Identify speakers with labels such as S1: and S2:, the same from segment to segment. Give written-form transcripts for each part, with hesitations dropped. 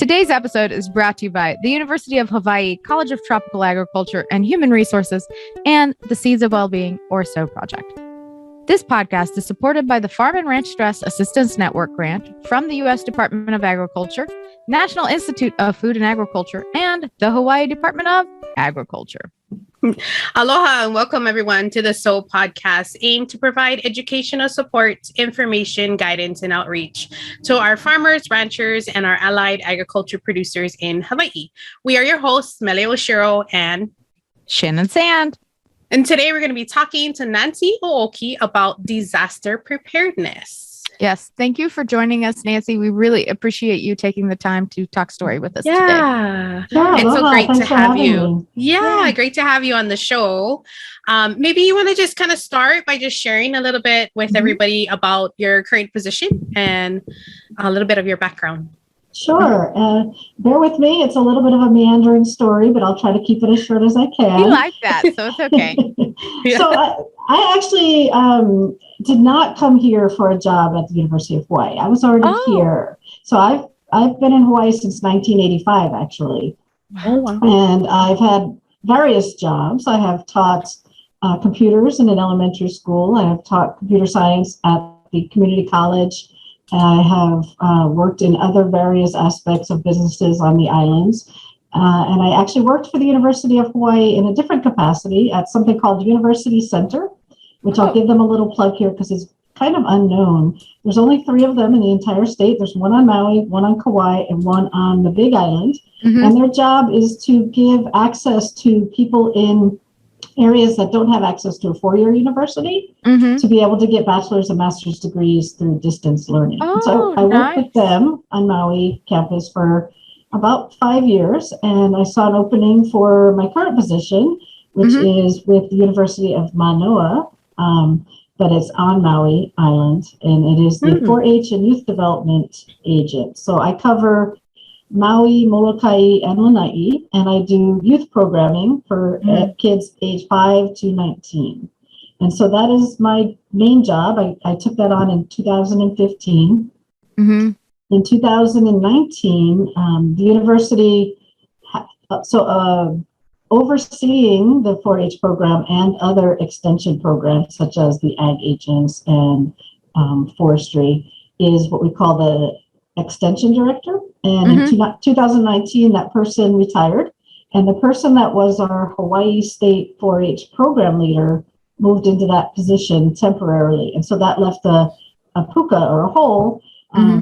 S1: Today's episode is brought to you by the University of Hawaii College of Tropical Agriculture and Human Resources and the Seeds of Wellbeing, or SOW project. This podcast is supported by the Farm and Ranch Stress Assistance Network grant from the U.S. Department of Agriculture, National Institute of Food and Agriculture, and the Hawaii Department of Agriculture.
S2: Aloha and welcome everyone to the SOW podcast, aimed to provide educational support, information, guidance, and outreach to our farmers, ranchers, and our allied agriculture producers in Hawaii. We are your hosts, Mele Oshiro and
S1: Shannon Sand.
S2: And today we're going to be talking to Nancy Ooki about disaster preparedness.
S1: Yes, thank you for joining us, Nancy. We really appreciate you taking the time to talk story with us today.
S2: Yeah, it's so great to have you. Yeah, great to have you on the show. Maybe you want to just kind of start by just sharing a little bit with everybody about your current position and a little bit of your background.
S3: Sure. Bear with me. It's a little bit of a meandering story, but I'll try to keep it as short as I can.
S1: You like that, so it's okay.
S3: So I actually did not come here for a job at the University of Hawaii. I was already here. So I've been in Hawaii since 1985, actually.
S2: Oh, wow.
S3: And I've had various jobs. I have taught computers in an elementary school. I have taught computer science at the community college. I have worked in other various aspects of businesses on the islands. And I actually worked for the University of Hawaii in a different capacity at something called University Center, which I'll give them a little plug here because it's kind of unknown. There's only 3 of them in the entire state. There's one on Maui, one on Kauai, and one on the Big Island. And their job is to give access to people in areas that don't have access to a 4-year university to be able to get bachelor's and master's degrees through distance learning. So I worked with them on Maui campus for about 5 years, and I saw an opening for my current position, which is with the University of Manoa, but it's on Maui Island, and it is the 4-H and youth development agent. So I cover Maui, Molokai, and Lanai, and I do youth programming for kids age 5 to 19. And so that is my main job. I took that on in 2015. In 2019, the university, overseeing the 4-H program and other extension programs, such as the ag agents and forestry, is what we call the extension director. And in 2019, that person retired. And the person that was our Hawaii State 4-H program leader moved into that position temporarily. And so that left a puka, or a hole,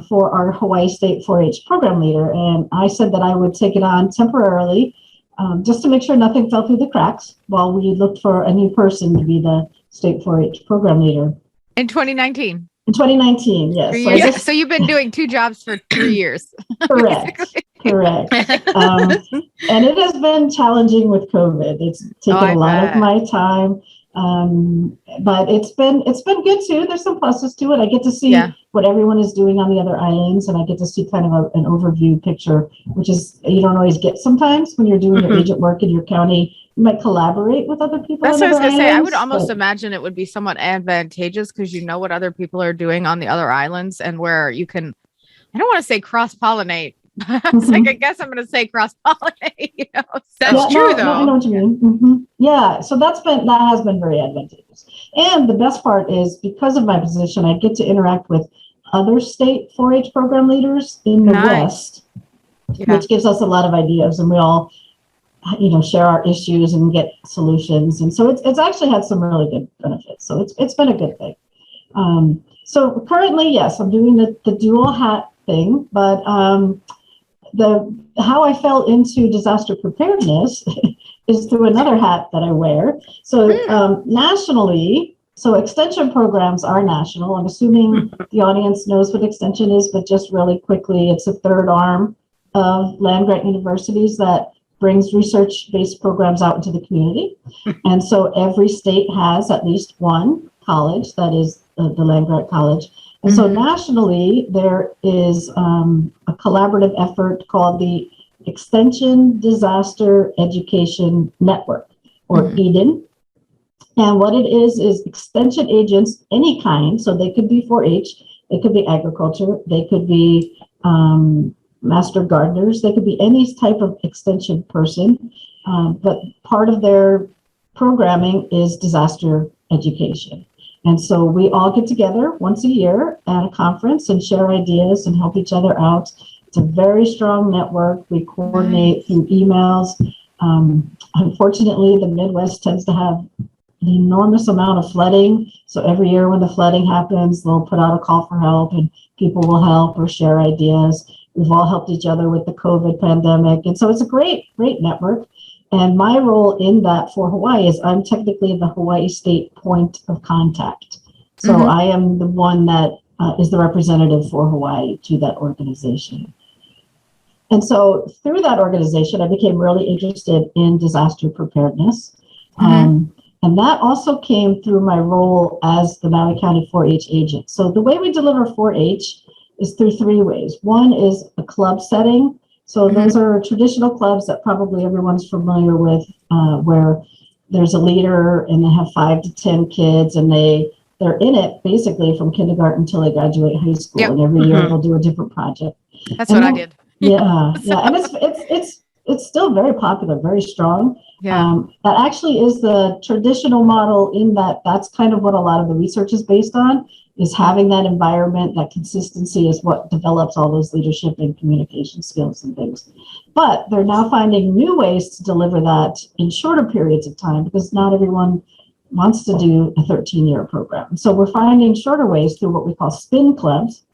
S3: for our Hawaii State 4-H program leader. And I said that I would take it on temporarily, just to make sure nothing fell through the cracks while we looked for a new person to be the State 4-H program leader.
S1: In 2019? In
S3: 2019, yes.
S1: So you've been doing 2 jobs for 3 years.
S3: Correct. And it has been challenging with COVID. It's taken a lot of my time. But it's been good too. There's some pluses to it. I get to see what everyone is doing on the other islands, and I get to see kind of an overview picture, which is you don't always get sometimes when you're doing your agent work in your county. You might collaborate with other people.
S1: That's what I was going to say. I would almost imagine it would be somewhat advantageous because you know what other people are doing on the other islands, and where you can, I don't want to say cross-pollinate. It's like, I guess I'm going to say cross-pollinate.
S2: That's true, though.
S3: I know what you mean. Yeah, so that has been very advantageous. And the best part is, because of my position, I get to interact with other state 4-H program leaders in the West, which gives us a lot of ideas, and we all, share our issues and get solutions. And so it's actually had some really good benefits. So it's been a good thing. So currently, yes, I'm doing the dual hat thing, but how I fell into disaster preparedness is through another hat that I wear. So nationally, so extension programs are national. I'm assuming the audience knows what extension is, but just really quickly, it's a third arm of land-grant universities that brings research-based programs out into the community. And so every state has at least one college that is the land-grant college. And so nationally, there is a collaborative effort called the Extension Disaster Education Network, or EDEN. And what it is extension agents, any kind. So they could be 4-H, they could be agriculture, they could be master gardeners. They could be any type of extension person, but part of their programming is disaster education. And so we all get together once a year at a conference and share ideas and help each other out. It's a very strong network. We coordinate through emails. Unfortunately, the Midwest tends to have an enormous amount of flooding. So every year when the flooding happens, they'll put out a call for help and people will help or share ideas. We've all helped each other with the COVID pandemic. And so it's a great network. And my role in that for Hawaii is I'm technically the Hawaii State point of contact. So I am the one that is the representative for Hawaii to that organization. And so through that organization, I became really interested in disaster preparedness. And that also came through my role as the Maui County 4-H agent. So the way we deliver 4-H is through three ways. One is a club setting. So those are traditional clubs that probably everyone's familiar with, where there's a leader and they have 5 to 10 kids and they're in it basically from kindergarten until they graduate high school. And every year they'll do a different project.
S1: That's what I did.
S3: Yeah. And it's still very popular, very strong. That actually is the traditional model in that's kind of what a lot of the research is based on, is having that environment. That consistency is what develops all those leadership and communication skills and things. But they're now finding new ways to deliver that in shorter periods of time, because not everyone wants to do a 13-year program. So we're finding shorter ways through what we call spin clubs.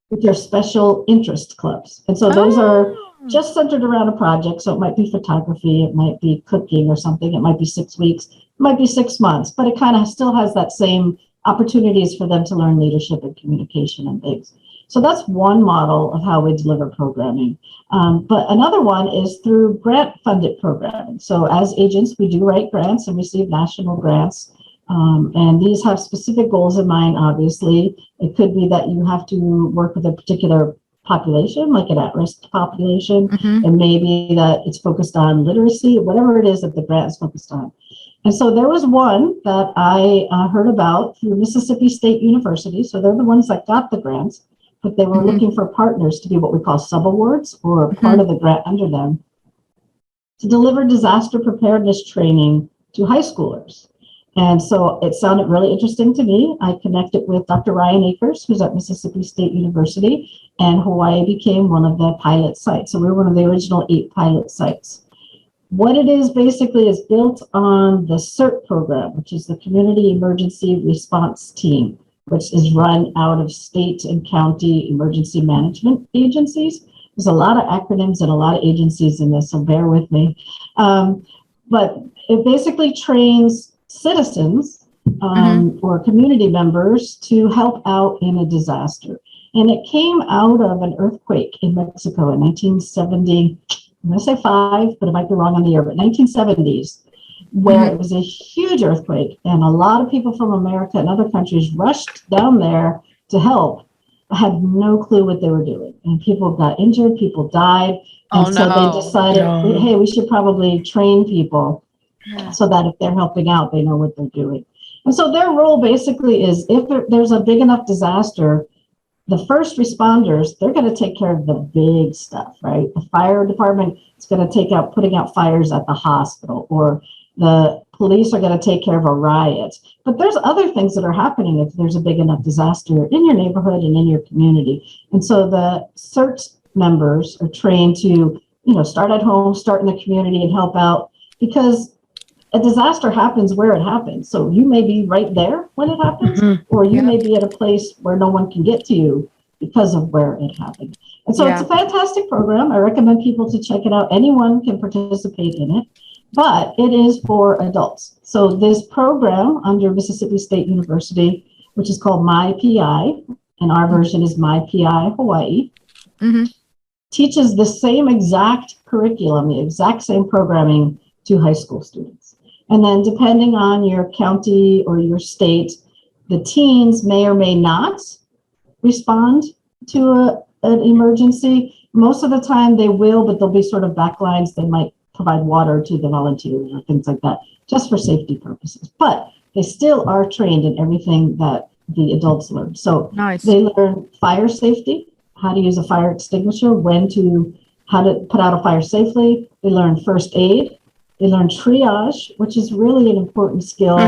S3: Which are special interest clubs. And so those are just centered around a project. So it might be photography, it might be cooking or something. It might be 6 weeks, it might be 6 months, but it kind of still has that same opportunities for them to learn leadership and communication and things. So that's one model of how we deliver programming. But another one is through grant-funded programming. So as agents, we do write grants and receive national grants. And these have specific goals in mind, obviously. It could be that you have to work with a particular population, like an at-risk population, and maybe that it's focused on literacy, whatever it is that the grant is focused on. And so there was one that I heard about through Mississippi State University. So they're the ones that got the grants, but they were looking for partners to be what we call subawards, or part of the grant under them, to deliver disaster preparedness training to high schoolers. And so it sounded really interesting to me. I connected with Dr. Ryan Akers, who's at Mississippi State University, and Hawaii became one of the pilot sites. So we're one of the original 8 pilot sites. What it is basically is built on the CERT program, which is the Community Emergency Response Team, which is run out of state and county emergency management agencies. There's a lot of acronyms and a lot of agencies in this, so bear with me. But it basically trains citizens or community members to help out in a disaster. And it came out of an earthquake in Mexico in 1970, I'm going to say 5, but it might be wrong on the year, but 1970s, where it was a huge earthquake. And a lot of people from America and other countries rushed down there to help, had no clue what they were doing. And people got injured, people died. And so they decided, hey, we should probably train people so that if they're helping out, they know what they're doing. And so their role basically is, if there's a big enough disaster, the first responders, they're going to take care of the big stuff, right? The fire department is going to putting out fires at the hospital, or the police are going to take care of a riot. But there's other things that are happening if there's a big enough disaster in your neighborhood and in your community. And so the CERT members are trained to, start at home, start in the community and help out, because a disaster happens where it happens. So you may be right there when it happens, or you may be at a place where no one can get to you because of where it happened. And so it's a fantastic program. I recommend people to check it out. Anyone can participate in it, but it is for adults. So this program under Mississippi State University, which is called MyPI, and our version is MyPI Hawaii, teaches the same exact curriculum, the exact same programming to high school students. And then depending on your county or your state, the teens may or may not respond to an emergency. Most of the time they will, but there'll be sort of backlines. They might provide water to the volunteers or things like that, just for safety purposes. But they still are trained in everything that the adults learn. So they learn fire safety, how to use a fire extinguisher, how to put out a fire safely. They learn first aid. They learn triage, which is really an important skill,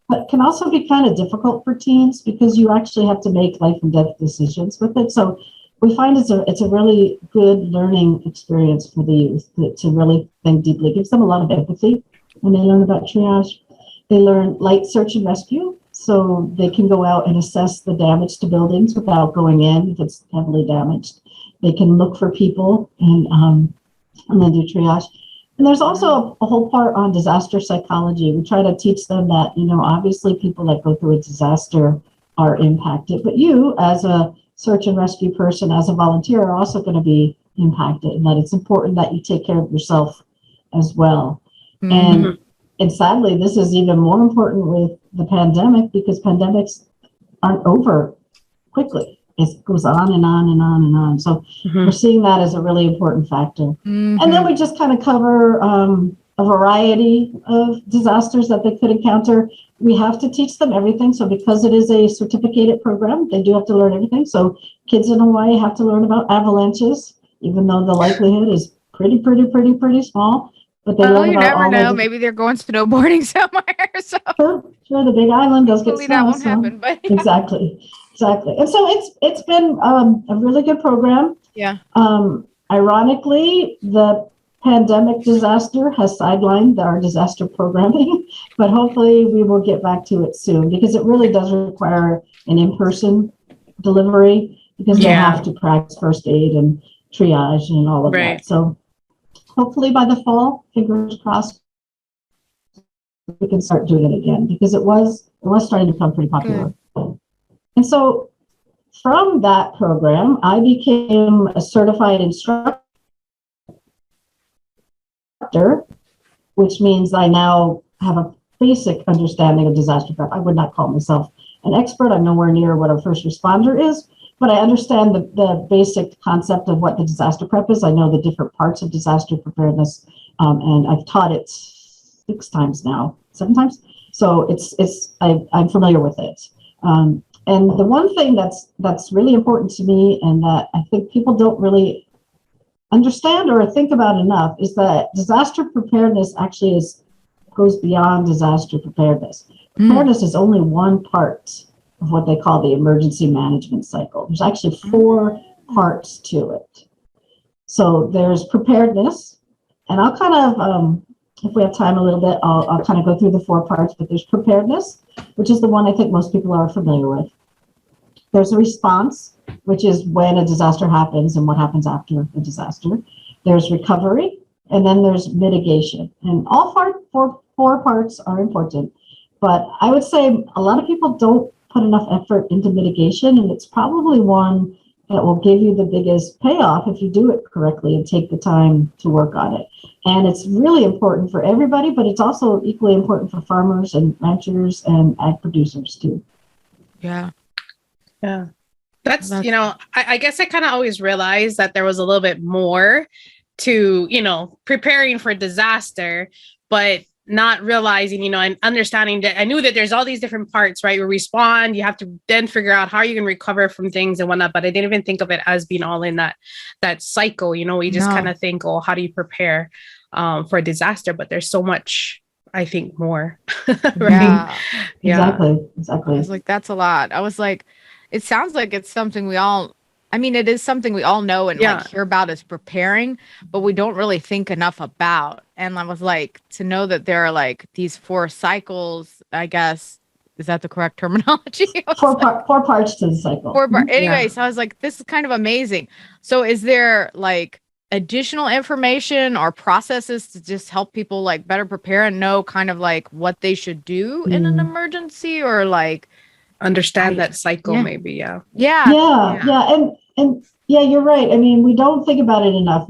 S3: but can also be kind of difficult for teens because you actually have to make life and death decisions with it. So we find it's a really good learning experience for the youth to really think deeply. It gives them a lot of empathy when they learn about triage. They learn light search and rescue, so they can go out and assess the damage to buildings without going in if it's heavily damaged. They can look for people and then do triage. And there's also a whole part on disaster psychology. We try to teach them that, obviously people that go through a disaster are impacted, but you as a search and rescue person, as a volunteer, are also going to be impacted, and that it's important that you take care of yourself as well. And sadly, this is even more important with the pandemic because pandemics aren't over quickly. It goes on and on and on and on. So we're seeing that as a really important factor. And then we just kind of cover a variety of disasters that they could encounter. We have to teach them everything. So because it is a certificated program, they do have to learn everything. So kids in Hawaii have to learn about avalanches, even though the likelihood is pretty small. But they learn
S1: you
S3: about
S1: never know. Maybe they're going snowboarding somewhere. So
S3: sure, the Big Island does get snow.
S1: That won't happen, but yeah.
S3: Exactly. And so it's been a really good program.
S1: Yeah.
S3: Ironically, the pandemic disaster has sidelined our disaster programming, but hopefully we will get back to it soon because it really does require an in-person delivery because they have to practice first aid and triage and all of that. So hopefully by the fall, fingers crossed, we can start doing it again because it was starting to become pretty popular. Good. And so from that program, I became a certified instructor, which means I now have a basic understanding of disaster prep. I would not call myself an expert. I'm nowhere near what a first responder is, but I understand the basic concept of what the disaster prep is. I know the different parts of disaster preparedness, and I've taught it 7 times. So I'm familiar with it. And the one thing that's really important to me and that I think people don't really understand or think about enough is that disaster preparedness actually goes beyond disaster preparedness. Preparedness is only one part of what they call the emergency management cycle. There's actually 4 parts to it. So there's preparedness, and I'll kind of, if we have time a little bit, I'll kind of go through the 4 parts, but there's preparedness, which is the one I think most people are familiar with. There's a response, which is when a disaster happens and what happens after a disaster. There's recovery, and then there's mitigation. And all 4 parts are important, but I would say a lot of people don't put enough effort into mitigation, and it's probably one that will give you the biggest payoff if you do it correctly and take the time to work on it. And it's really important for everybody, but it's also equally important for farmers and ranchers and ag producers too.
S1: Yeah.
S2: Yeah. That's I guess I kind of always realized that there was a little bit more to, preparing for disaster, but not realizing, and understanding that I knew that there's all these different parts, right? You respond, you have to then figure out how you can recover from things and whatnot. But I didn't even think of it as being all in that cycle. We just kind of think, how do you prepare for a disaster? But there's so much, I think, more. Right?
S3: Yeah. Exactly.
S1: I was like, that's a lot. I was like, it sounds like it's something it is something we all know and hear about as preparing, but we don't really think enough about. And I was like, to know that there are like these 4 cycles, I guess, is that the correct terminology?
S3: 4 parts to the cycle.
S1: 4 parts. Anyway, so I was like, this is kind of amazing. So is there like additional information or processes to just help people like better prepare and know kind of like what they should do in an emergency or like
S2: understand that cycle maybe?
S3: Yeah. And you're right. I mean, we don't think about it enough.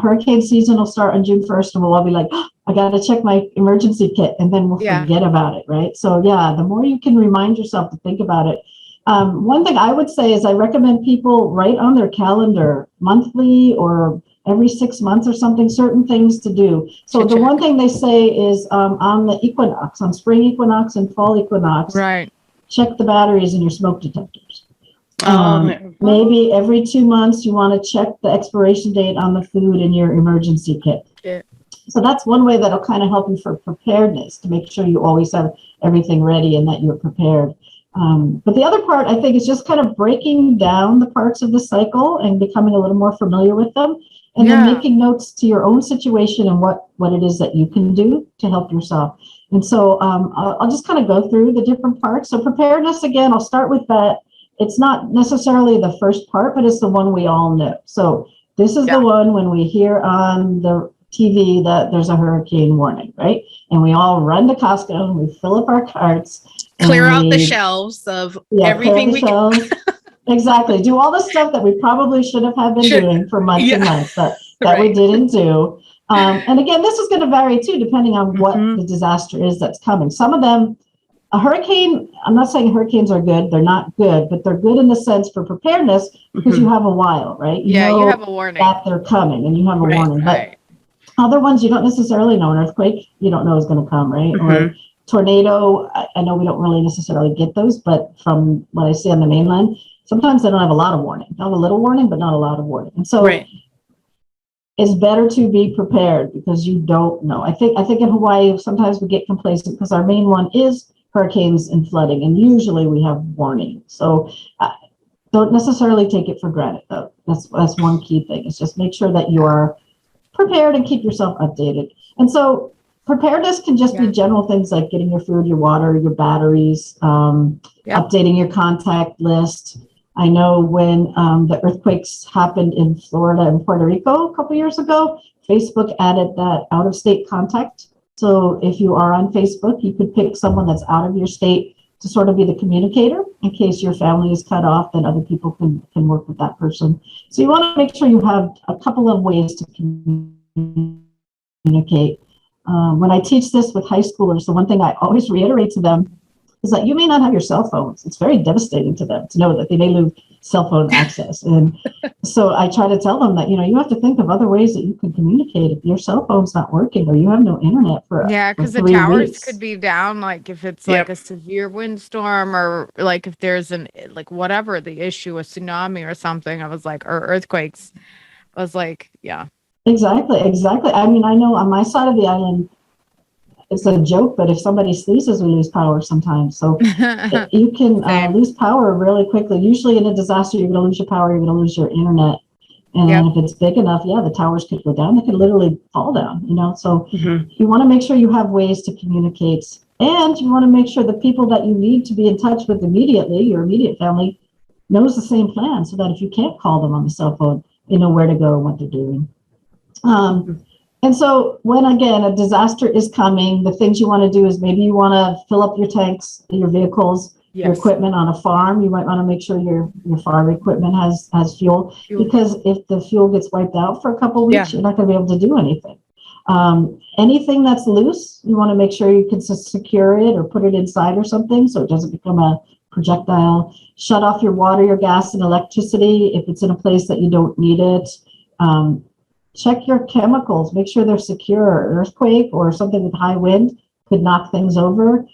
S3: Hurricane season will start on June 1st and we'll all be like, I got to check my emergency kit, and then we'll forget about it, right? So the more you can remind yourself to think about it. One thing I would say is I recommend people write on their calendar monthly or every 6 months or something, certain things to do. So the one thing they say is on the equinox, on spring equinox and fall equinox,
S1: right,
S3: check the batteries in your smoke detectors. Maybe every 2 months you want to check the expiration date on the food in your emergency kit.
S2: Yeah.
S3: So that's one way that'll kind of help you for preparedness, to make sure you always have everything ready and that you're prepared. But the other part, I think, is just kind of breaking down the parts of the cycle and becoming a little more familiar with them, and then making notes to your own situation and what it is that you can do to help yourself. And so I'll just kind of go through the different parts. So preparedness, again, I'll start with that. It's not necessarily the first part, but it's the one we all know. So this is the one when we hear on the TV that there's a hurricane warning, right? And we all run to Costco and we fill up our carts.
S2: Clear out the shelves of everything we can.
S3: Exactly. Do all the stuff that we probably should have been doing for months and months that we didn't do. And again, this is going to vary too, depending on what the disaster is that's coming. Some of them, a hurricane, I'm not saying hurricanes are good. They're not good, but they're good in the sense for preparedness because you have a while, right? You
S1: have a warning
S3: that they're coming and you have a warning. But other ones you don't necessarily know. An earthquake, you don't know is going to come, right? Or tornado, I know we don't really necessarily get those, but from what I see on the mainland, sometimes they don't have a lot of warning. They have a little warning, but not a lot of warning. And so it's better to be prepared because you don't know. I think in Hawaii, sometimes we get complacent because our main one is hurricanes and flooding, and usually we have warning. So don't necessarily take it for granted, though. That's one key thing, is just make sure that you are prepared and keep yourself updated. And so preparedness can just be general things like getting your food, your water, your batteries, updating your contact list. I know when the earthquakes happened in Florida and Puerto Rico a couple years ago, Facebook added that out-of-state contact. So if you are on Facebook, you could pick someone that's out of your state to sort of be the communicator in case your family is cut off, then other people can work with that person. So you want to make sure you have a couple of ways to communicate. When I teach this with high schoolers, the one thing I always reiterate to them is that you may not have your cell phones. It's very devastating to them to know that they may lose cell phone access. And so I try to tell them that, you have to think of other ways that you can communicate if your cell phone's not working or you have no internet for
S1: because the towers could be down, like if it's like a severe windstorm or like if there's whatever the issue, a tsunami or something. I was like, or earthquakes. I was like,
S3: Exactly. I mean, I know on my side of the island, it's a joke, but if somebody sneezes, we lose power sometimes. So you can lose power really quickly. Usually in a disaster, you're going to lose your power, you're going to lose your internet. And if it's big enough, the towers could go down. They could literally fall down, So you want to make sure you have ways to communicate. And you want to make sure the people that you need to be in touch with immediately, your immediate family, knows the same plan so that if you can't call them on the cell phone, they know where to go and what they're doing. And so when, again, a disaster is coming, the things you want to do is maybe you want to fill up your tanks, your vehicles, your equipment on a farm. You might want to make sure your farm equipment has fuel, because if the fuel gets wiped out for a couple of weeks, you're not going to be able to do anything. Anything that's loose, you want to make sure you can secure it or put it inside or something so it doesn't become a projectile. Shut off your water, your gas, and electricity if it's in a place that you don't need it. Check your chemicals, make sure they're secure. An earthquake or something with high wind could knock things over.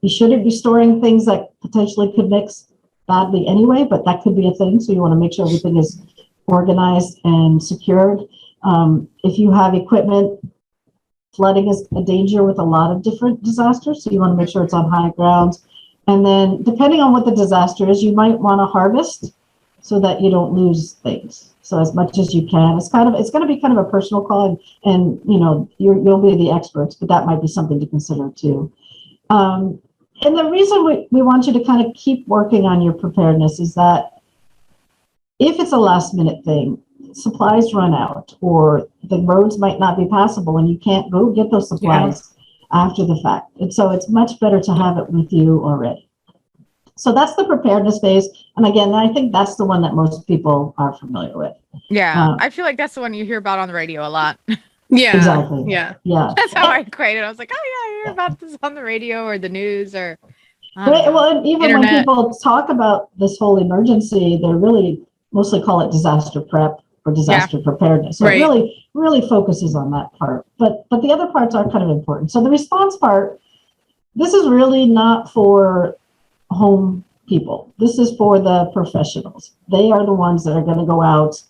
S3: You shouldn't be storing things that potentially could mix badly anyway, but that could be a thing. So you want to make sure everything is organized and secured. If you have equipment, flooding is a danger with a lot of different disasters. So you want to make sure it's on high ground. And then depending on what the disaster is, you might want to harvest so that you don't lose things. So as much as you can, it's going to be kind of a personal call, and you'll be the experts, but that might be something to consider too. And the reason we want you to kind of keep working on your preparedness is that if it's a last minute thing, supplies run out or the roads might not be passable and you can't go get those supplies after the fact. And so it's much better to have it with you already. So that's the preparedness phase. And again, I think that's the one that most people are familiar with.
S1: Yeah. I feel like that's the one you hear about on the radio a lot.
S2: Yeah.
S3: Exactly.
S2: Yeah.
S1: That's how I equated. I was like, I hear about this on the radio or the news or.
S3: Well, and even internet. When people talk about this whole emergency, they really mostly call it disaster prep or disaster preparedness. So it really focuses on that part. But the other parts are kind of important. So the response part, this is really not for home people. This is for the professionals. They are the ones that are going to go out,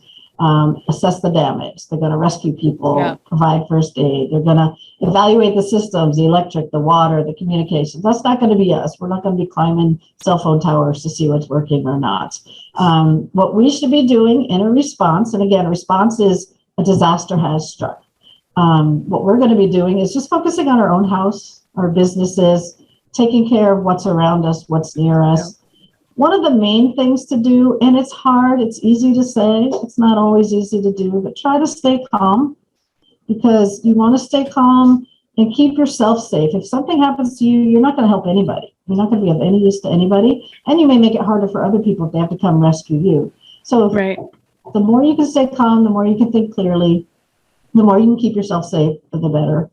S3: assess the damage. They're going to rescue people, provide first aid. They're going to evaluate the systems, the electric, the water, the communications. That's not going to be us. We're not going to be climbing cell phone towers to see what's working or not. What we should be doing in a response, and again, a response is a disaster has struck. What we're going to be doing is just focusing on our own house, our businesses, taking care of what's around us, what's near us. One of the main things to do, and it's hard, it's easy to say, it's not always easy to do, but try to stay calm, because you want to stay calm and keep yourself safe. If something happens to you, you're not going to help anybody. You're not going to be of any use to anybody, and you may make it harder for other people if they have to come rescue you. So the more you can stay calm, the more you can think clearly, the more you can keep yourself safe, the better.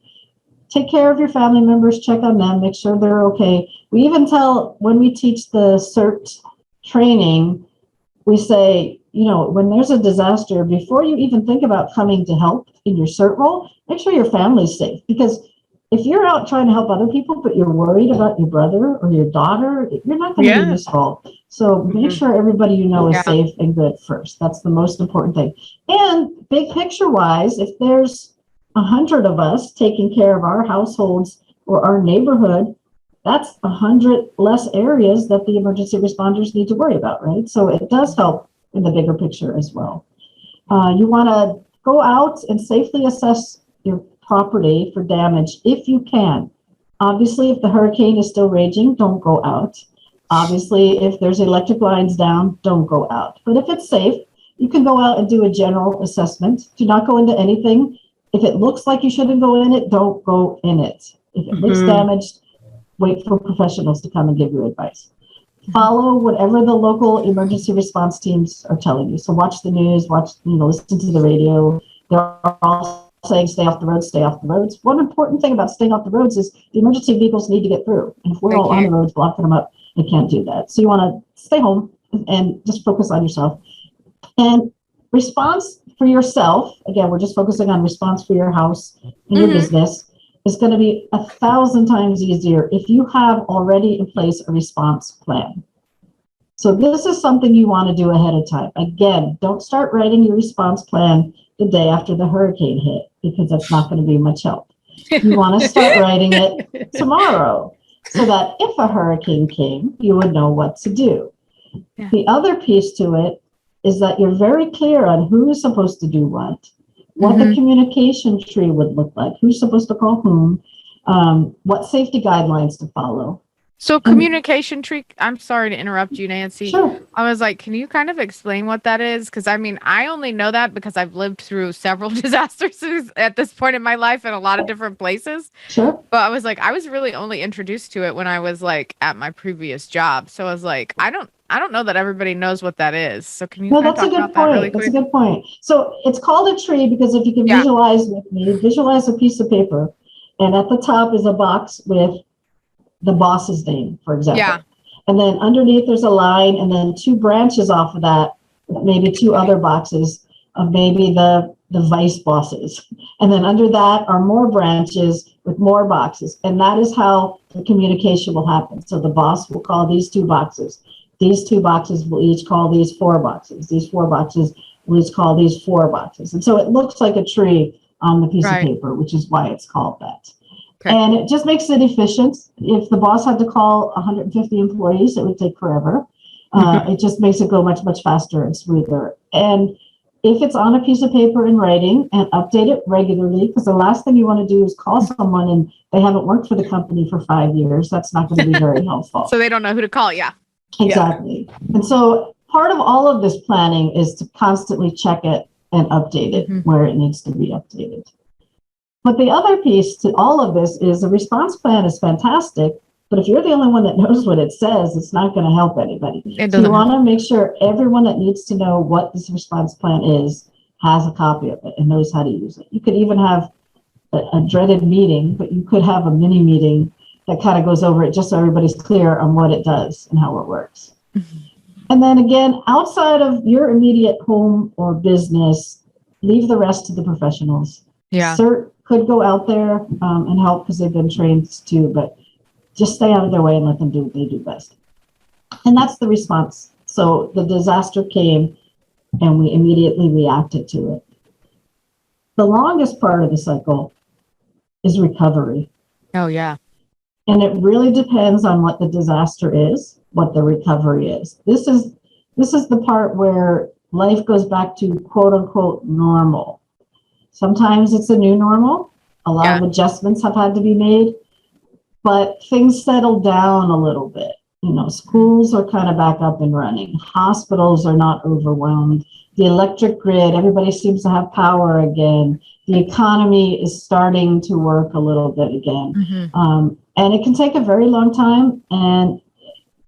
S3: Take care of your family members, check on them, make sure they're okay. We even tell, when we teach the CERT training, we say, when there's a disaster, before you even think about coming to help in your CERT role, make sure your family's safe. Because if you're out trying to help other people, but you're worried about your brother or your daughter, you're not going to be useful. So make sure everybody is safe and good first. That's the most important thing. And big picture wise, if there's 100 of us taking care of our households or our neighborhood, that's 100 less areas that the emergency responders need to worry about, right? So it does help in the bigger picture as well. You want to go out and safely assess your property for damage if you can. Obviously, if the hurricane is still raging, don't go out. Obviously, if there's electric lines down, don't go out. But if it's safe, you can go out and do a general assessment. Do not go into anything. If it looks like you shouldn't go in it, don't go in it. If it looks damaged, wait for professionals to come and give you advice. Follow whatever the local emergency response teams are telling you. So watch the news, listen to the radio. They're all saying stay off the roads, stay off the roads. One important thing about staying off the roads is the emergency vehicles need to get through. And if we're all on the roads blocking them up, they can't do that. So you want to stay home and just focus on yourself. And response for yourself, again, we're just focusing on response for your house and your business, is going to be 1,000 times easier if you have already in place a response plan. So this is something you want to do ahead of time. Again, don't start writing your response plan the day after the hurricane hit, because that's not going to be much help. You want to start writing it tomorrow, so that if a hurricane came, you would know what to do. Yeah. The other piece to it is that you're very clear on who is supposed to do what the communication tree would look like, who's supposed to call whom, what safety guidelines to follow.
S1: So communication tree, I'm sorry to interrupt you, Nancy.
S3: Sure.
S1: I was like, can you kind of explain what that is? Because I only know that because I've lived through several disasters at this point in my life in a lot of different places.
S3: Sure.
S1: But I was like, I was really only introduced to it when I was like at my previous job. So I was like, I don't know that everybody knows what that is. So can you talk about that really quick?
S3: That's a good point. So it's called a tree because if you can visualize with me, visualize a piece of paper, and at the top is a box with the boss's name, for example. Yeah. And then underneath there's a line, and then two branches off of that, maybe two other boxes of maybe the vice bosses. And then under that are more branches with more boxes. And that is how the communication will happen. So the boss will call these two boxes. These two boxes will each call these four boxes. These four boxes will each call these four boxes. And so it looks like a tree on the piece of paper, which is why it's called that. Okay. And it just makes it efficient. If the boss had to call 150 employees, it would take forever. It just makes it go much, much faster and smoother. And if it's on a piece of paper in writing, and update it regularly, because the last thing you want to do is call someone and they haven't worked for the company for 5 years. That's not going to be very helpful.
S1: So they don't know who to call. Yeah.
S3: Exactly. Yeah. And so part of all of this planning is to constantly check it and update it where it needs to be updated. But the other piece to all of this is a response plan is fantastic, but if you're the only one that knows what it says, it's not going to help anybody. So you want to make sure everyone that needs to know what this response plan is has a copy of it and knows how to use it. You could even have a dreaded meeting, but you could have a mini meeting that kind of goes over it just so everybody's clear on what it does and how it works. And then again, outside of your immediate home or business, leave the rest to the professionals. Yeah. CERT could go out there and help because they've been trained too, but just stay out of their way and let them do what they do best. And that's the response. So the disaster came and we immediately reacted to it. The longest part of the cycle is recovery.
S1: Oh, yeah.
S3: And it really depends on what the disaster is, what the recovery is. This is the part where life goes back to quote unquote normal. Sometimes it's a new normal. A lot of adjustments have had to be made, but things settle down a little bit. You know, schools are kind of back up and running. Hospitals are not overwhelmed. The electric grid, everybody seems to have power again. The economy is starting to work a little bit again. And it can take a very long time. And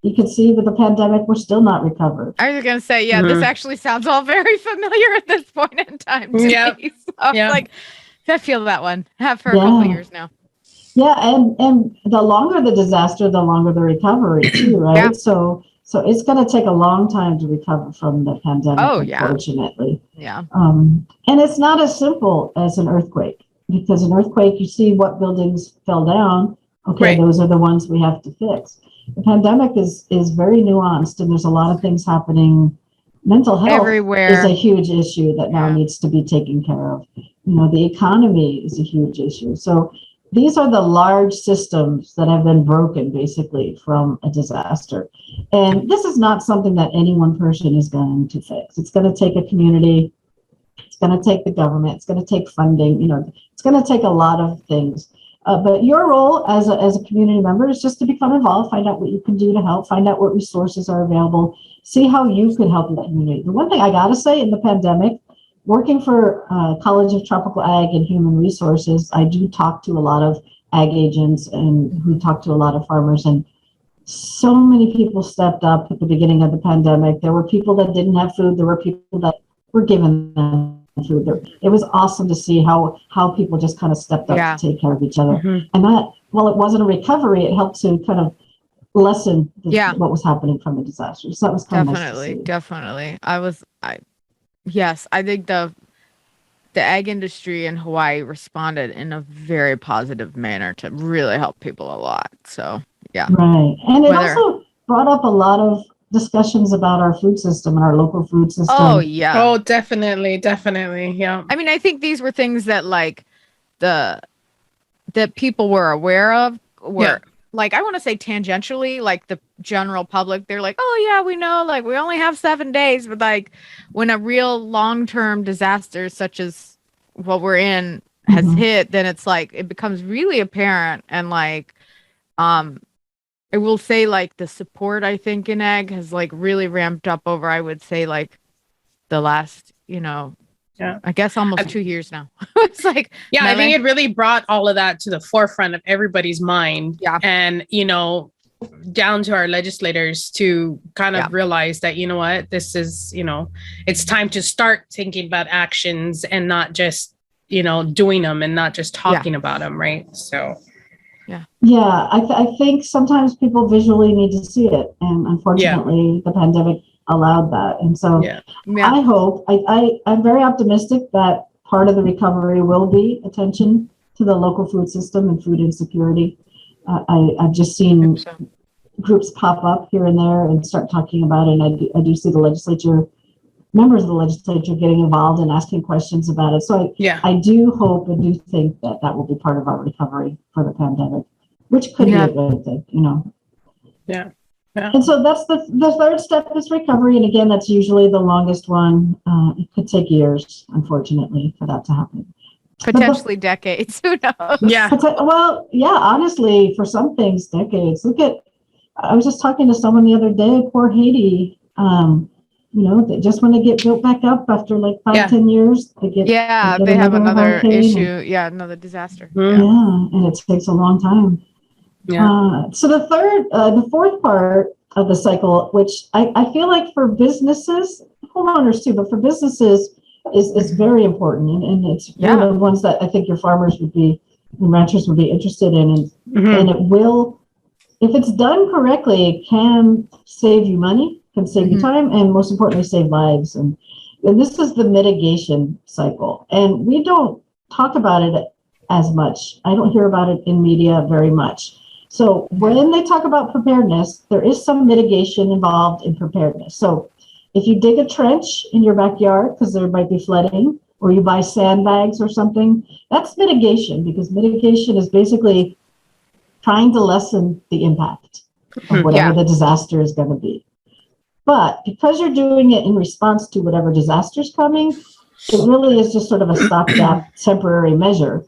S3: you can see with the pandemic, we're still not recovered.
S1: I was going to say, this actually sounds all very familiar at this point in time to me. So like, I feel that one. Have for a couple of years now.
S3: Yeah, and the longer the disaster, the longer the recovery too, right? So it's going to take a long time to recover from the pandemic, unfortunately. And it's not as simple as an earthquake, because an earthquake, you see what buildings fell down. Okay, those are the ones we have to fix. The pandemic is very nuanced, and there's a lot of things happening. Mental health everywhere is a huge issue that now needs to be taken care of. You know, the economy is a huge issue. So these are the large systems that have been broken basically from a disaster. And this is not something that any one person is going to fix. It's going to take a community. It's going to take the government. It's going to take funding. You know, it's going to take a lot of things. But your role as a community member is just to become involved, find out what you can do to help, find out what resources are available, see how you can help the community. The one thing I got to say, in the pandemic, working for College of Tropical Ag and Human Resources, I do talk to a lot of ag agents and who talk to a lot of farmers, and so many people stepped up at the beginning of the pandemic. There were people that didn't have food. There were people that were given them food. It was awesome to see how people just kind of stepped up to take care of each other. And that, while it wasn't a recovery, it helped to kind of lessen what was happening from the disaster. So that was kind of nice to see.
S1: Definitely. I think the ag industry in Hawaii responded in a very positive manner to really help people a lot. So,
S3: Right. And it also brought up a lot of discussions about our food system and our local food system.
S2: Oh, definitely. Yeah.
S1: I mean, I think these were things that like that people were aware of, like, I want to say tangentially, like the general public, they're like, oh yeah, we know, like we only have 7 days, but like when a real long-term disaster such as what we're in has hit, then it's like, it becomes really apparent. And like, I will say like the support, I think, in ag has like really ramped up over, I would say, like the last, I guess almost 2 years now. It's like,
S2: I think it really brought all of that to the forefront of everybody's mind. And, down to our legislators to kind of realize that, you know what, this is, it's time to start thinking about actions and not just, doing them and not just talking about them. Right. So.
S3: I think sometimes people visually need to see it. And unfortunately, the pandemic allowed that. And so I hope, I'm very optimistic that part of the recovery will be attention to the local food system and food insecurity. I've just seen groups pop up here and there and start talking about it. And I do see the legislature, members of the legislature getting involved and asking questions about it. So I do hope and do think that will be part of our recovery for the pandemic, which could be a good thing,
S2: Yeah.
S3: And so that's the third step is recovery. And again, that's usually the longest one. It could take years, unfortunately, for that to happen.
S1: Potentially decades. Who knows?
S3: Honestly, for some things, decades. I was just talking to someone the other day, poor Haiti. Just when they get built back up after like 5-10 years, they
S1: have another issue. Another disaster.
S3: And it takes a long time. So the fourth part of the cycle, which I feel like for businesses, homeowners too, but for businesses is very important. And it's one of the ones that I think your farmers and ranchers would be interested in. And it will, if it's done correctly, it can save you money, can save you time, and most importantly, save lives. And this is the mitigation cycle. And we don't talk about it as much. I don't hear about it in media very much. So when they talk about preparedness, there is some mitigation involved in preparedness. So if you dig a trench in your backyard because there might be flooding, or you buy sandbags or something, that's mitigation, because mitigation is basically trying to lessen the impact of whatever the disaster is going to be. But because you're doing it in response to whatever disaster is coming, it really is just sort of a stopgap temporary measure.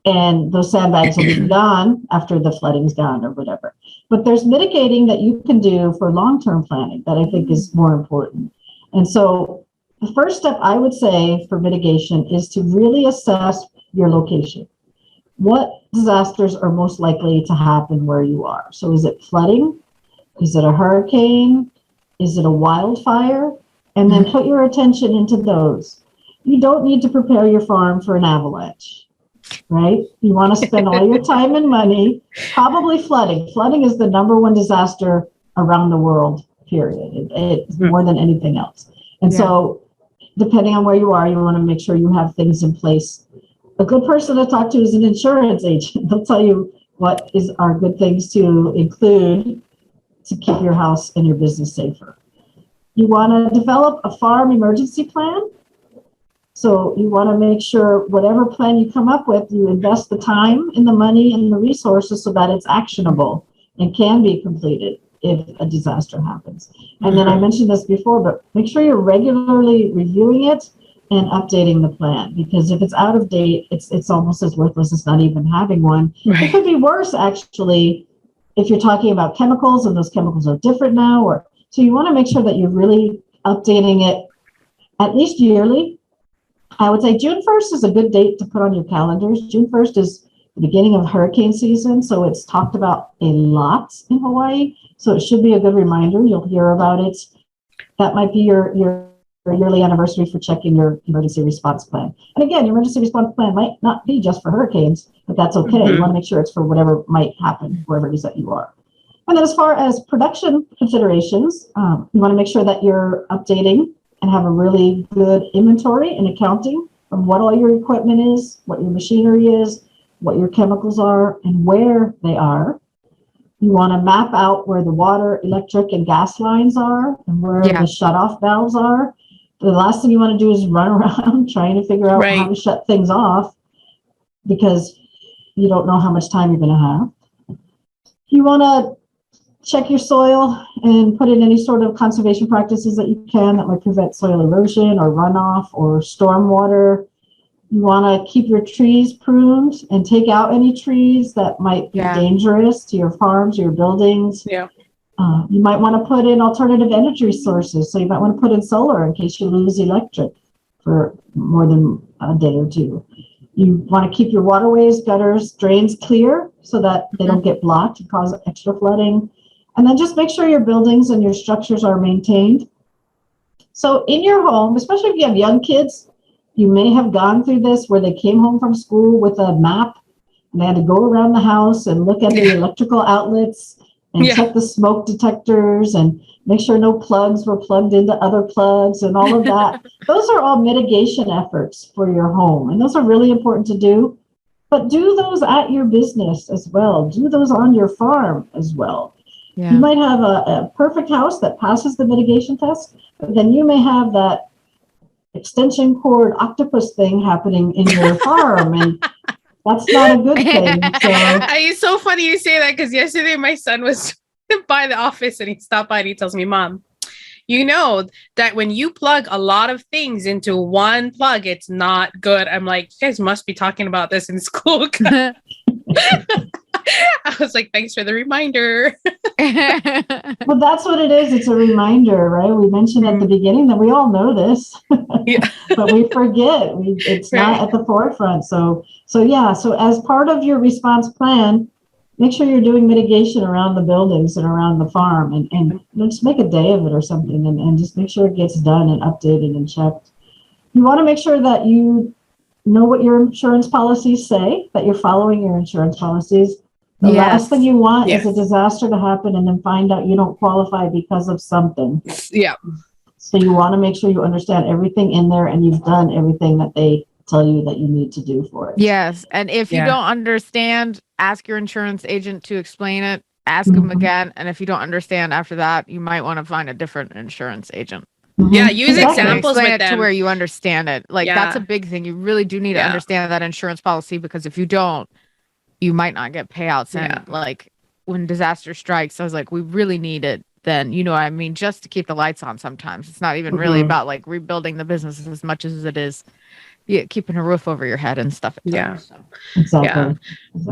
S3: And those sandbags will be gone after the flooding's gone or whatever. But there's mitigating that you can do for long-term planning that I think is more important. And so the first step I would say for mitigation is to really assess your location. What disasters are most likely to happen where you are? So is it flooding? Is it a hurricane? Is it a wildfire? And then put your attention into those. You don't need to prepare your farm for an avalanche, right? You want to spend all your time and money, probably flooding. Flooding is the number one disaster around the world, period. It's more than anything else. And so depending on where you are, you want to make sure you have things in place. A good person to talk to is an insurance agent. They'll tell you what are good things to include to keep your house and your business safer. You want to develop a farm emergency plan. So you want to make sure whatever plan you come up with, you invest the time and the money and the resources so that it's actionable and can be completed if a disaster happens. And then I mentioned this before, but make sure you're regularly reviewing it and updating the plan, because if it's out of date, it's almost as worthless as not even having one. It could be worse, actually, if you're talking about chemicals and those chemicals are different now. So you want to make sure that you're really updating it at least yearly. I would say June 1st is a good date to put on your calendars. June 1st is the beginning of hurricane season, so it's talked about a lot in Hawaii. So it should be a good reminder. You'll hear about it. That might be your yearly anniversary for checking your emergency response plan. And again, your emergency response plan might not be just for hurricanes, but that's okay. You want to make sure it's for whatever might happen wherever it is that you are. And then as far as production considerations, you want to make sure that you're updating and have a really good inventory and accounting of what all your equipment is, what your machinery is, what your chemicals are, and where they are. You want to map out where the water, electric, and gas lines are and where the shutoff valves are. The last thing you want to do is run around trying to figure out how to shut things off, because you don't know how much time you're going to have. You want to check your soil and put in any sort of conservation practices that you can that might prevent soil erosion or runoff or stormwater. You want to keep your trees pruned and take out any trees that might be dangerous to your farms, your buildings. You might want to put in alternative energy sources. So you might want to put in solar in case you lose electric for more than a day or two. You want to keep your waterways, gutters, drains clear so that they don't get blocked and cause extra flooding. And then just make sure your buildings and your structures are maintained. So in your home, especially if you have young kids, you may have gone through this where they came home from school with a map and they had to go around the house and look at the electrical outlets and check the smoke detectors and make sure no plugs were plugged into other plugs and all of that. Those are all mitigation efforts for your home. And those are really important to do. But do those at your business as well. Do those on your farm as well. You might have a perfect house that passes the mitigation test, but then you may have that extension cord octopus thing happening in your farm, and that's not a good thing. So
S2: It's so funny you say that, because yesterday my son was by the office and he stopped by and he tells me, Mom, you know that when you plug a lot of things into one plug, it's not good. I'm like, you guys must be talking about this in school. I was like, thanks for the reminder.
S3: Well, that's what it is. It's a reminder, right? We mentioned at the beginning that we all know this, but we forget. It's not at the forefront. So as part of your response plan, make sure you're doing mitigation around the buildings and around the farm, and just make a day of it or something, and just make sure it gets done and updated and checked. You want to make sure that you know what your insurance policies say, that you're following your insurance policies. The last thing you want is a disaster to happen and then find out you don't qualify because of something. So you want to make sure you understand everything in there and you've done everything that they tell you that you need to do for it.
S1: Yes. And if you don't understand, ask your insurance agent to explain it. Ask them again. And if you don't understand after that, you might want to find a different insurance agent.
S2: Yeah, use
S3: Exactly.
S2: examples
S1: Explain
S2: with
S1: it to
S2: them.
S1: where you understand it. Like that's a big thing. You really do need to understand that insurance policy, because if you don't, you might not get payouts. And like when disaster strikes, I was like, we really need it then, you know what I mean? Just to keep the lights on sometimes. It's not even really about like rebuilding the business as much as it is keeping a roof over your head and stuff.
S3: Exactly.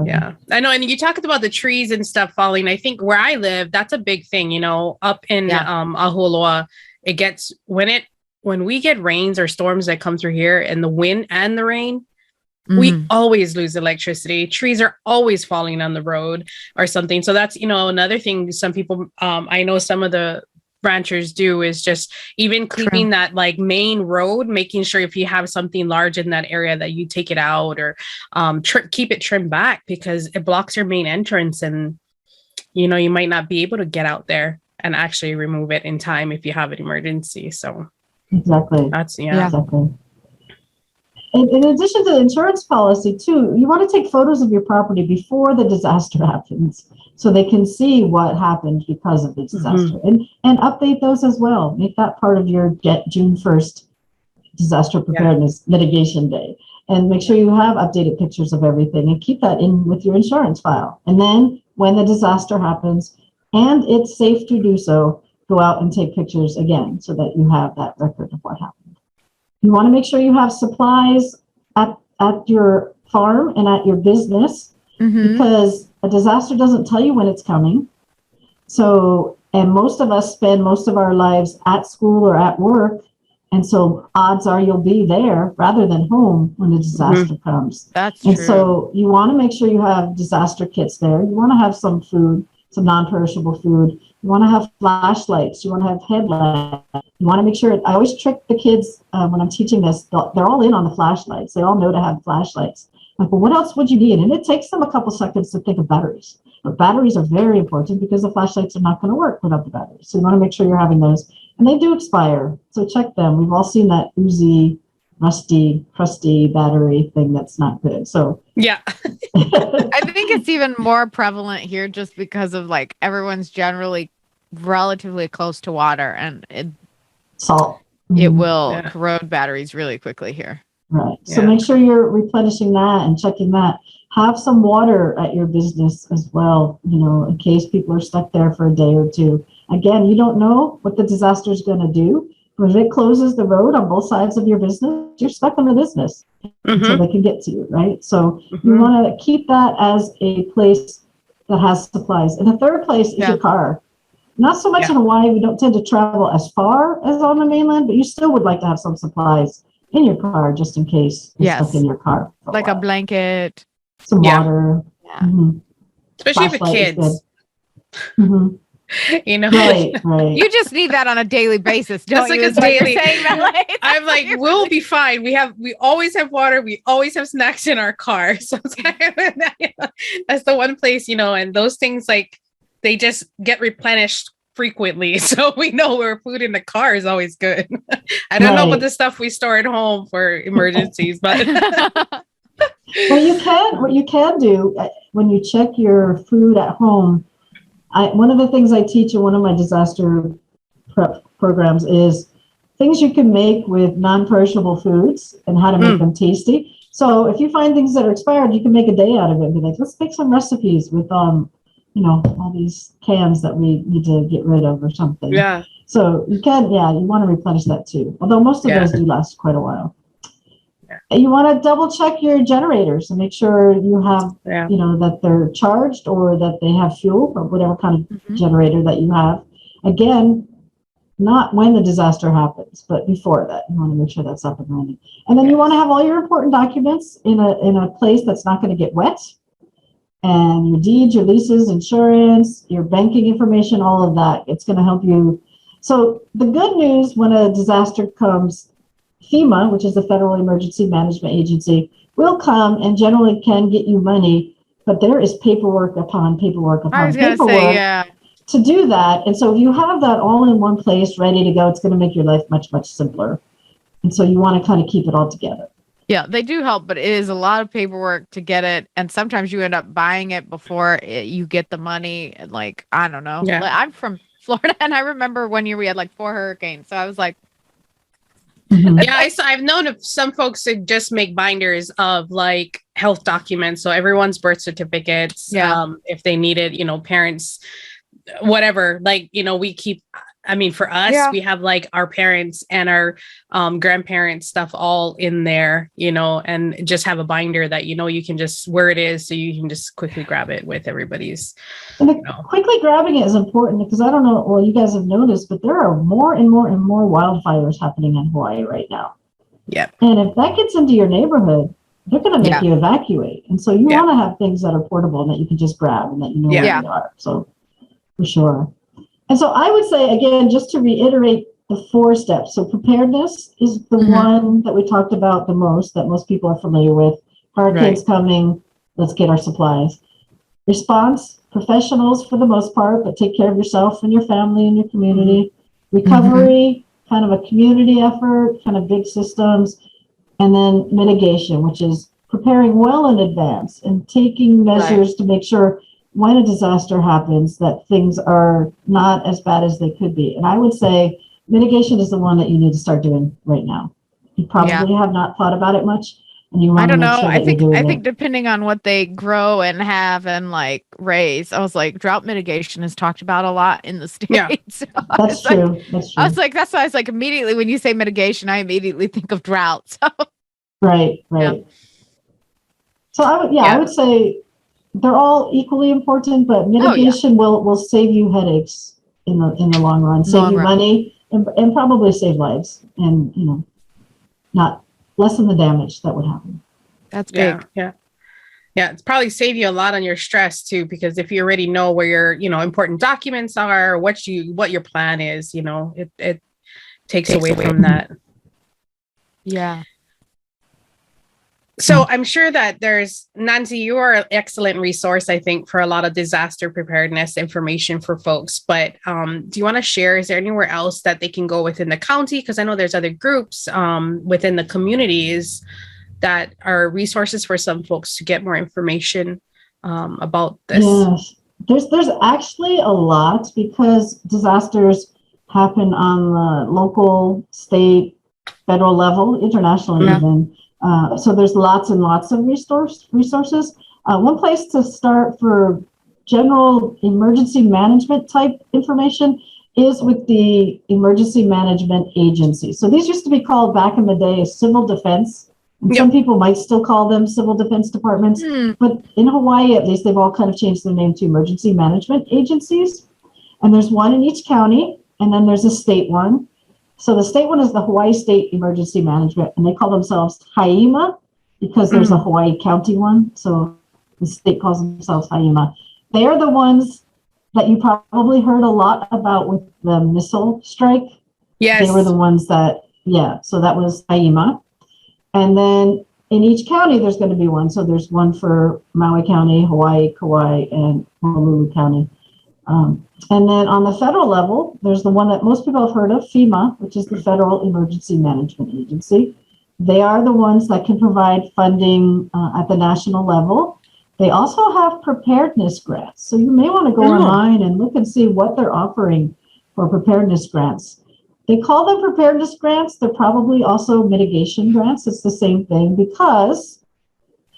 S2: Yeah. I know. And you talked about the trees and stuff falling. I think where I live, that's a big thing, you know, up in Ahualoa, it gets, when we get rains or storms that come through here, and the wind and the rain, we always lose electricity. Trees are always falling on the road or something. So that's, you know, another thing some people, I know some of the ranchers do is just even cleaning that like main road, making sure if you have something large in that area that you take it out or keep it trimmed back, because it blocks your main entrance, and you know you might not be able to get out there and actually remove it in time if you have an emergency. So that's
S3: exactly. In addition to the insurance policy too, you want to take photos of your property before the disaster happens, so they can see what happened because of the disaster, and update those as well. Make that part of your June 1st Disaster Preparedness Mitigation Day, and make sure you have updated pictures of everything, and keep that in with your insurance file. And then when the disaster happens, and it's safe to do so, go out and take pictures again so that you have that record of what happened. You want to make sure you have supplies at your farm and at your business, because a disaster doesn't tell you when it's coming. So, and most of us spend most of our lives at school or at work. And so odds are you'll be there rather than home when the disaster comes.
S1: That's true.
S3: And so you want to make sure you have disaster kits there. You want to have some food, some non-perishable food. You want to have flashlights. You want to have headlamps. You want to make sure, I always trick the kids when I'm teaching this, they're all in on the flashlights. They all know to have flashlights. Like, well, what else would you need? And it takes them a couple seconds to think of batteries. But batteries are very important because the flashlights are not going to work without the batteries. So you want to make sure you're having those. And they do expire. So check them. We've all seen that oozy, rusty, crusty battery thing that's not good. So
S2: yeah.
S1: I think it's even more prevalent here just because of like everyone's generally relatively close to water, and
S3: salt.
S1: It will corrode batteries really quickly here.
S3: Right. So make sure you're replenishing that and checking that. Have some water at your business as well, you know, in case people are stuck there for a day or two. Again, you don't know what the disaster is going to do. But if it closes the road on both sides of your business, you're stuck in the business until they can get to you, right? So you want to keep that as a place that has supplies. And the third place is your car. Not so much in Hawaii, we don't tend to travel as far as on the mainland, but you still would like to have some supplies in your car just in case you're stuck in your car.
S1: Like a blanket.
S3: Some water.
S2: Especially for kids. You know,
S3: right.
S1: You just need that on a daily basis, don't you?
S2: Like a daily. I'm like, we'll be fine. We always have water. We always have snacks in our car. So that's the one place, you know, and those things like they just get replenished frequently. So we know where food in the car is always good. I don't know about the stuff we store at home for emergencies, but
S3: well, what you can do when you check your food at home. One of the things I teach in one of my disaster prep programs is things you can make with non-perishable foods and how to make them tasty. So if you find things that are expired, you can make a day out of it and be like, let's make some recipes with, you know, all these cans that we need to get rid of or something.
S2: Yeah.
S3: So you can, you want to replenish that too. Although most of those do last quite a while. You want to double check your generators and make sure you have, you know, that they're charged or that they have fuel or whatever kind of generator that you have. Again, not when the disaster happens, but before that, you want to make sure that's up and running. And then you want to have all your important documents in a place that's not going to get wet. And your deeds, your leases, insurance, your banking information, all of that. It's going to help you. So the good news when a disaster comes, FEMA, which is the Federal Emergency Management Agency, will come and generally can get you money, but there is paperwork upon paperwork upon paperwork to do that. And so if you have that all in one place ready to go, it's going to make your life much, much simpler. And so you want to kind of keep it all together.
S1: Yeah, they do help, but it is a lot of paperwork to get it. And sometimes you end up buying it before you get the money. And like, I don't know.
S2: Yeah.
S1: Like, I'm from Florida and I remember one year we had like 4 hurricanes. So I was like,
S2: Yeah, I've known of some folks that just make binders of like health documents. So everyone's birth certificates, if they need it, parents, whatever, like, we keep, for us, we have like our parents and our grandparents stuff all in there, and just have a binder that, you can just where it is. So you can just quickly grab it with everybody's.
S3: And quickly grabbing it is important because I don't know, well, you guys have noticed, but there are more and more and more wildfires happening in Hawaii right now.
S2: Yep.
S3: And if that gets into your neighborhood, they're going to make you evacuate. And so you want to have things that are portable and that you can just grab and that you know where they are. So for sure. And so I would say, again, just to reiterate the 4 steps. So preparedness is the one that we talked about the most, that most people are familiar with. Hurricanes coming, let's get our supplies. Response, professionals for the most part, but take care of yourself and your family and your community. Recovery, kind of a community effort, kind of big systems. And then mitigation, which is preparing well in advance and taking measures to make sure when a disaster happens that things are not as bad as they could be. And I would say mitigation is the one that you need to start doing right now. You probably have not thought about it much. And you want
S1: I don't
S3: to make
S1: know.
S3: sure
S1: I think depending on what they grow and have and like raise, I was like, drought mitigation is talked about a lot in the States.
S2: Yeah,
S3: that's true. That's true.
S1: I was like, that's why I was like, immediately when you say mitigation, I immediately think of drought. So.
S3: Right. So I would say they're all equally important, but mitigation will save you headaches in the long run, save you money, and probably save lives, and not lessen the damage that would happen.
S1: That's big.
S2: Yeah. It's probably save you a lot on your stress too, because if you already know where your important documents are, what your plan is, it takes away from that.
S1: Yeah.
S2: So I'm sure that Nancy, you are an excellent resource, I think, for a lot of disaster preparedness information for folks. But do you want to share, is there anywhere else that they can go within the county? Because I know there's other groups within the communities that are resources for some folks to get more information about this.
S3: Yes, there's actually a lot because disasters happen on the local, state, federal level, international even. So there's lots and lots of resources. One place to start for general emergency management type information is with the Emergency Management Agency. So these used to be called back in the day as civil defense. And some people might still call them civil defense departments, but in Hawaii, at least, they've all kind of changed their name to emergency management agencies. And there's one in each county, and then there's a state one. So the state one is the Hawaii State Emergency Management, and they call themselves HAIMA because there's a Hawaii County one. So the state calls themselves HAIMA. They are the ones that you probably heard a lot about with the missile strike.
S2: Yes.
S3: They were the ones that, so that was HAIMA. And then in each county, there's going to be one. So there's one for Maui County, Hawaii, Kauai, and Honolulu County. And then on the federal level, there's the one that most people have heard of, FEMA, which is the Federal Emergency Management Agency. They are the ones that can provide funding at the national level. They also have preparedness grants. So you may want to go online and look and see what they're offering for preparedness grants. They call them preparedness grants. They're probably also mitigation grants. It's the same thing because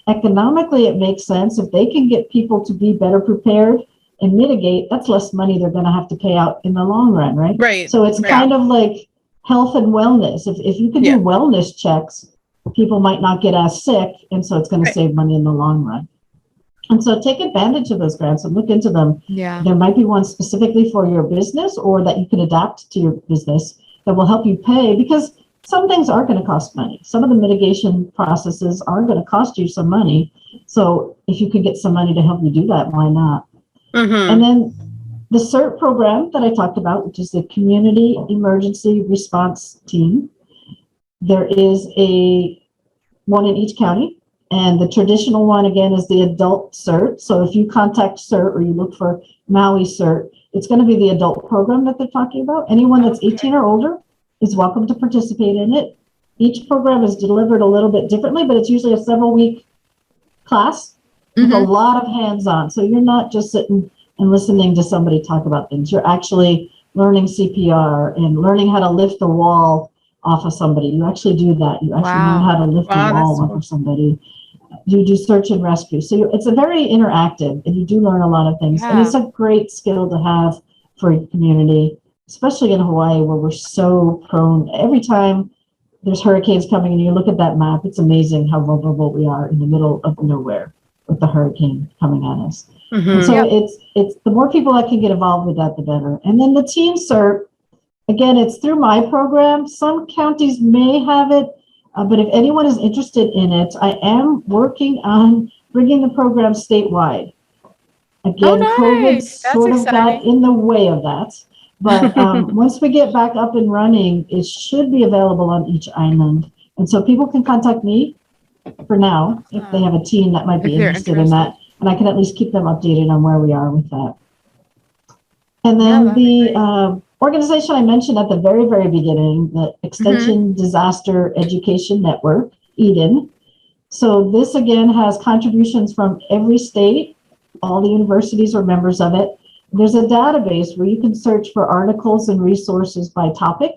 S3: economically it makes sense. If they can get people to be better prepared and mitigate, that's less money they're going to have to pay out in the long run, right?
S2: Right.
S3: So it's kind of like health and wellness. If you can do wellness checks, people might not get as sick, and so it's going to save money in the long run. And so take advantage of those grants and look into them.
S1: Yeah.
S3: There might be one specifically for your business or that you can adapt to your business that will help you pay, because some things are going to cost money. Some of the mitigation processes are going to cost you some money. So if you could get some money to help you do that, why not? And then the CERT program that I talked about, which is the Community Emergency Response Team, there is one in each county. And the traditional one, again, is the adult CERT. So if you contact CERT or you look for Maui CERT, it's going to be the adult program that they're talking about. Anyone that's 18 or older is welcome to participate in it. Each program is delivered a little bit differently, but it's usually a several-week class with a lot of hands-on. So you're not just sitting and listening to somebody talk about things. You're actually learning CPR and learning how to lift the wall off of somebody. You actually do that. You actually learn how to lift the wall off of somebody. You do search and rescue. So it's a very interactive, and you do learn a lot of things. And it's a great skill to have for your community, especially in Hawaii, where we're so prone. Every time there's hurricanes coming and you look at that map, it's amazing how vulnerable we are in the middle of nowhere with the hurricane coming at us. And so it's the more people that can get involved with that, the better. And then the Teen CERT, again, it's through my program. Some counties may have it, but if anyone is interested in it, I am working on bringing the program statewide. Again, COVID sort of got in the way of that. But once we get back up and running, it should be available on each island. And so people can contact me for now if they have a teen that might be interested in that. And I can at least keep them updated on where we are with that. And then the organization I mentioned at the very, very beginning, the Extension Disaster Education Network, EDEN. So this again has contributions from every state. All the universities are members of it. There's a database where you can search for articles and resources by topic,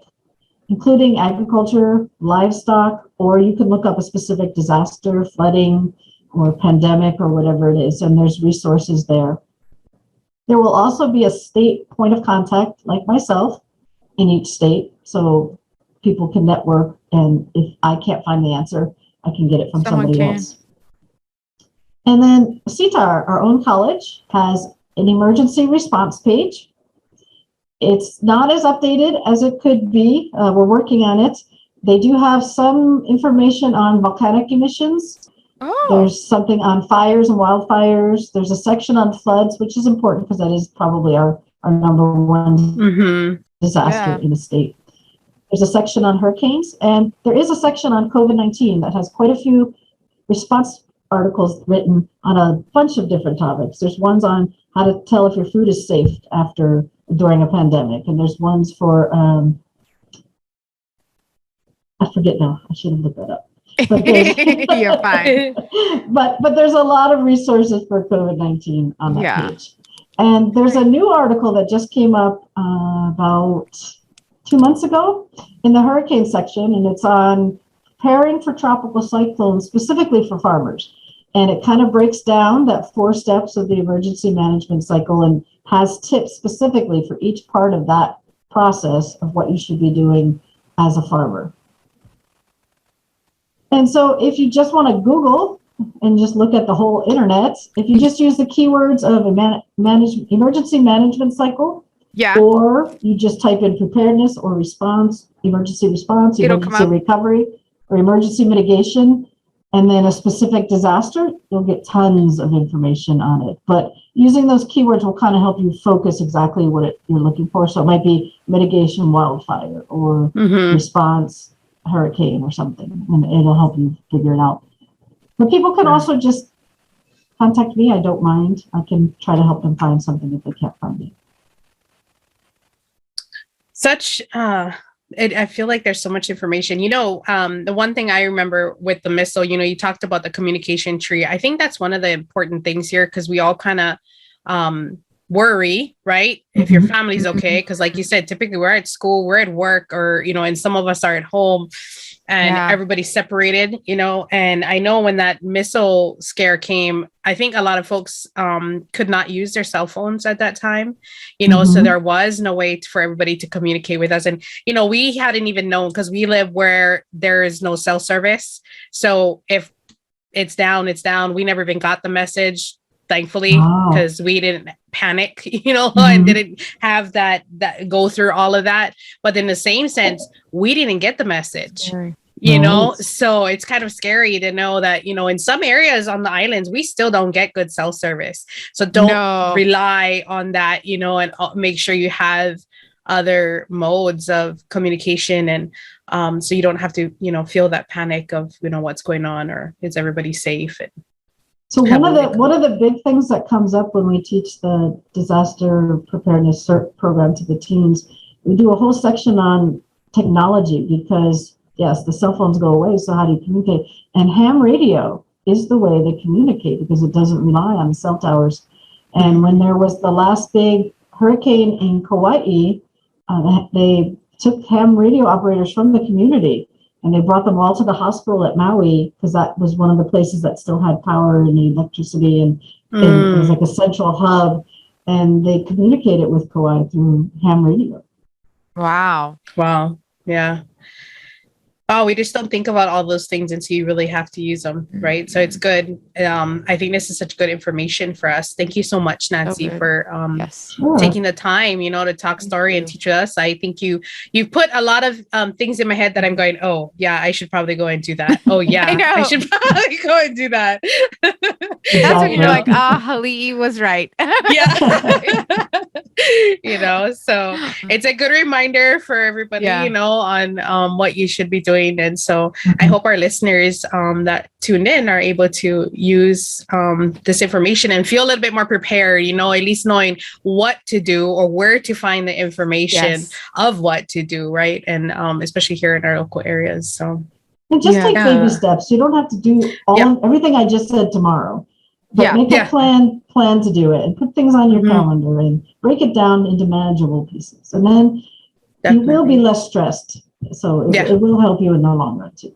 S3: including agriculture, livestock, or you can look up a specific disaster, flooding, or pandemic, or whatever it is, and there's resources there. There will also be a state point of contact, like myself, in each state, so people can network, and if I can't find the answer, I can get it from somebody else. And then CTAHR, our own college, has an emergency response page. It's not as updated as it could be. We're working on it. They do have some information on volcanic emissions. There's something on fires and wildfires. There's a section on floods, which is important because that is probably our number one disaster in the state. There's a section on hurricanes, and there is a section on COVID-19 that has quite a few response articles written on a bunch of different topics. There's ones on how to tell if your food is safe during a pandemic, and there's ones for I forget now. I should have looked that up. But
S1: you're fine.
S3: But there's a lot of resources for COVID-19 on that page. And there's a new article that just came up about 2 months ago in the hurricane section, and it's on preparing for tropical cyclones, specifically for farmers. And it kind of breaks down that 4 steps of the emergency management cycle and has tips specifically for each part of that process of what you should be doing as a farmer. And so if you just want to Google and just look at the whole internet, if you just use the keywords of emergency management cycle, or you just type in preparedness or response, emergency response, emergency recovery, or emergency mitigation, and then a specific disaster, you'll get tons of information on it. But using those keywords will kind of help you focus exactly what you're looking for. So it might be mitigation wildfire or response hurricane or something, and it'll help you figure it out. But people can also just contact me. I don't mind. I can try to help them find something if they can't find it.
S2: I feel like there's so much information. The one thing I remember with the missile, you talked about the communication tree. I think that's one of the important things here, because we all kind of worry, right? If your family's okay, because like you said, typically we're at school, we're at work, or, and some of us are at home, and everybody's separated, and I know when that missile scare came, I think a lot of folks could not use their cell phones at that time, so there was no way for everybody to communicate with us. And, we hadn't even known, because we live where there is no cell service. So if it's down, it's down. We never even got the message, thankfully, because we didn't panic, and didn't have that go through all of that. But in the same sense, we didn't get the message. So it's kind of scary to know that, in some areas on the islands, we still don't get good cell service. So don't rely on that, and make sure you have other modes of communication. And so you don't have to, feel that panic of, what's going on, or is everybody safe? And
S3: so one of the big things that comes up when we teach the disaster preparedness program to the teens, we do a whole section on technology, because yes, the cell phones go away. So how do you communicate? And ham radio is the way they communicate because it doesn't rely on cell towers. And when there was the last big hurricane in Kauai, they took ham radio operators from the community and they brought them all to the hospital at Maui because that was one of the places that still had power and electricity, and it was like a central hub. And they communicated with Kauai through ham radio.
S1: Wow.
S2: Yeah. Oh, we just don't think about all those things until you really have to use them, right? So it's good. I think this is such good information for us. Thank you so much, Nancy, for taking the time, to talk story and teach us. I think you've put a lot of things in my head that I'm going, oh, yeah, I should probably go and do that. Oh, yeah, I should probably go and do that.
S1: That's when you're like, Halii was right.
S2: So it's a good reminder for everybody, on what you should be doing. And so I hope our listeners that tuned in are able to use this information and feel a little bit more prepared, at least knowing what to do or where to find the information of what to do, right? And especially here in our local areas. So
S3: and just take baby steps. You don't have to do everything I just said tomorrow. But make a plan to do it and put things on your calendar and break it down into manageable pieces. And then you will be less stressed. So it will help you in the long run too.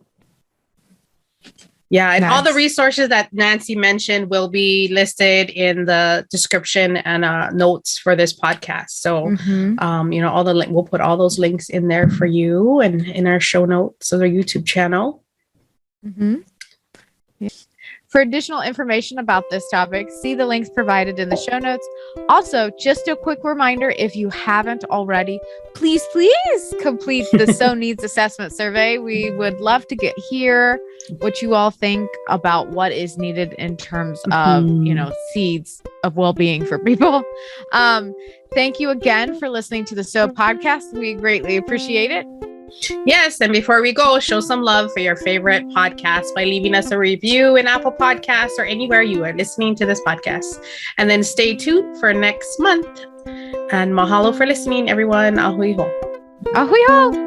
S2: Yeah, and all the resources that Nancy mentioned will be listed in the description and notes for this podcast. So, all the we'll put all those links in there for you and in our show notes of our YouTube channel.
S1: For additional information about this topic, see the links provided in the show notes. Also, just a quick reminder, if you haven't already, please complete the SOW Needs Assessment Survey. We would love to hear what you all think about what is needed in terms of, seeds of well-being for people. Thank you again for listening to the SOW podcast. We greatly appreciate it.
S2: Yes, and before we go, show some love for your favorite podcast by leaving us a review in Apple Podcasts or anywhere you are listening to this podcast. And then stay tuned for next month. And mahalo for listening, everyone. Ahui ho.
S1: Ahui ho.